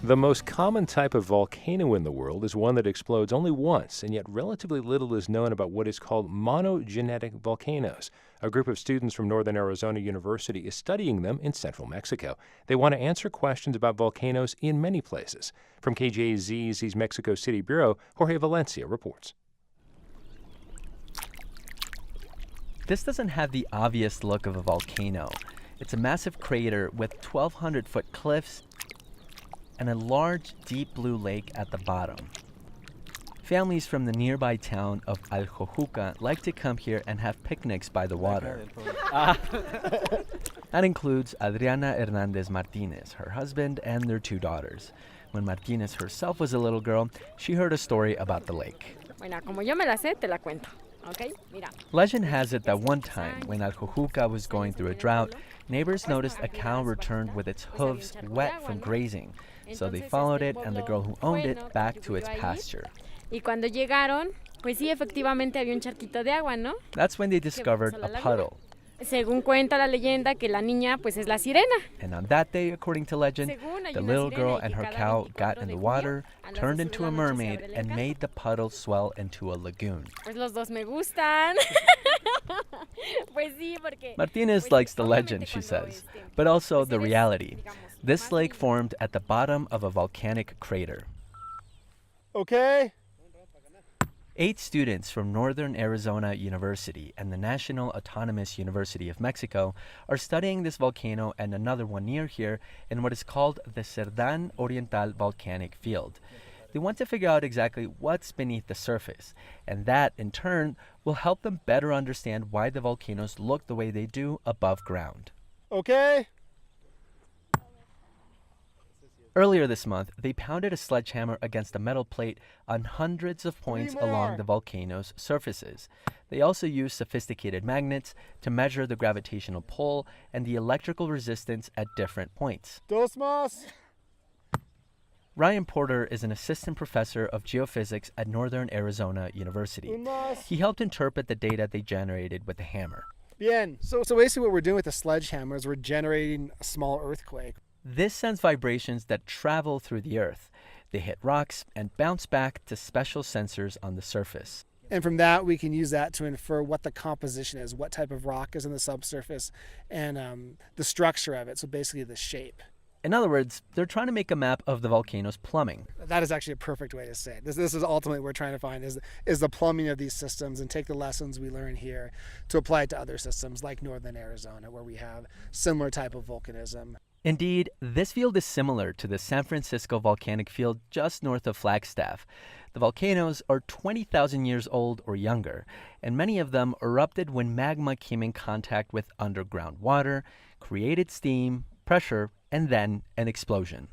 The most common type of volcano in the world is one that explodes only once, and yet relatively little is known about what is called monogenetic volcanoes. A group of students from Northern Arizona University is studying them in central Mexico. They want to answer questions about volcanoes in many places. From KJZZ's Mexico City Bureau, Jorge Valencia reports. This doesn't have the obvious look of a volcano. It's a massive crater with 1,200-foot cliffs and a large, deep blue lake at the bottom. Families from the nearby town of Aljojuca like to come here and have picnics by the water. That includes Adriana Hernandez Martinez, her husband, and their 2 daughters. When Martinez herself was a little girl, she heard a story about the lake. Bueno, como yo me la sé, te la cuento. Okay? Mira. Legend has it that one time, when Aljojuca was going through a drought, neighbors noticed a cow returned with its hooves wet from grazing. So they followed it and the girl who owned it back to its pasture. Y cuando llegaron, pues sí, efectivamente había un charquito de agua, ¿no? That's when they discovered a puddle. Según cuenta la leyenda que la niña pues es la sirena. And on that day, according to legend, the little girl and her cow got in the water, turned into a mermaid, and made the puddle swell into a lagoon. Pues los dos me gustan. Pues sí, porque Martinez likes the legend, she says, but also the reality. This lake formed at the bottom of a volcanic crater. Okay. 8 students from Northern Arizona University and the National Autonomous University of Mexico are studying this volcano and another one near here in what is called the Cerdán Oriental Volcanic Field. They want to figure out exactly what's beneath the surface, and that, in turn, will help them better understand why the volcanoes look the way they do above ground. Okay. Earlier this month, they pounded a sledgehammer against a metal plate on hundreds of points along the volcano's surfaces. They also used sophisticated magnets to measure the gravitational pull and the electrical resistance at different points. Dos más. Ryan Porter is an assistant professor of geophysics at Northern Arizona University. He helped interpret the data they generated with the hammer. Bien. So basically what we're doing with the sledgehammer is we're generating a small earthquake. This sends vibrations that travel through the earth. They hit rocks and bounce back to special sensors on the surface. And from that, we can use that to infer what the composition is, what type of rock is in the subsurface, and the structure of it, so basically the shape. In other words, they're trying to make a map of the volcano's plumbing. That is actually a perfect way to say it. This is ultimately what we're trying to find is the plumbing of these systems and take the lessons we learn here to apply it to other systems like Northern Arizona, where we have similar type of volcanism. Indeed, this field is similar to the San Francisco volcanic field just north of Flagstaff. The volcanoes are 20,000 years old or younger, and many of them erupted when magma came in contact with underground water, created steam, pressure, and then an explosion.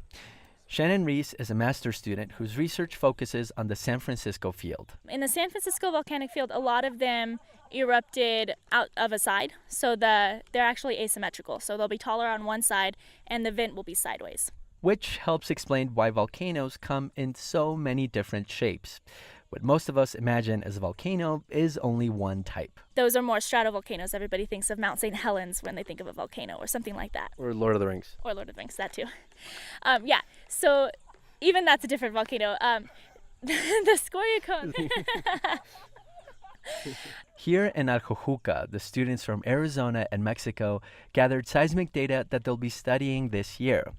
Shannon Reese is a master's student whose research focuses on the San Francisco field. In the San Francisco volcanic field, a lot of them erupted out of a side, so they're actually asymmetrical. So they'll be taller on one side, and the vent will be sideways. Which helps explain why volcanoes come in so many different shapes. What most of us imagine as a volcano is only one type. Those are more stratovolcanoes. Everybody thinks of Mount St. Helens when they think of a volcano or something like that. Or Lord of the Rings. Or Lord of the Rings, that too. Yeah, so even that's a different volcano. The Scoria cone. Here in Aljojuca, the students from Arizona and Mexico gathered seismic data that they'll be studying this year.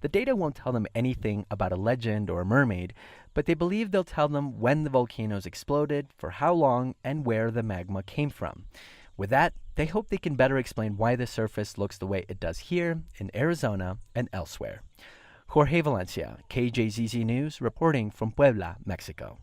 The data won't tell them anything about a legend or a mermaid, but they believe they'll tell them when the volcanoes exploded, for how long, and where the magma came from. With that, they hope they can better explain why the surface looks the way it does here in Arizona and elsewhere. Jorge Valencia, KJZZ News, reporting from Puebla, Mexico.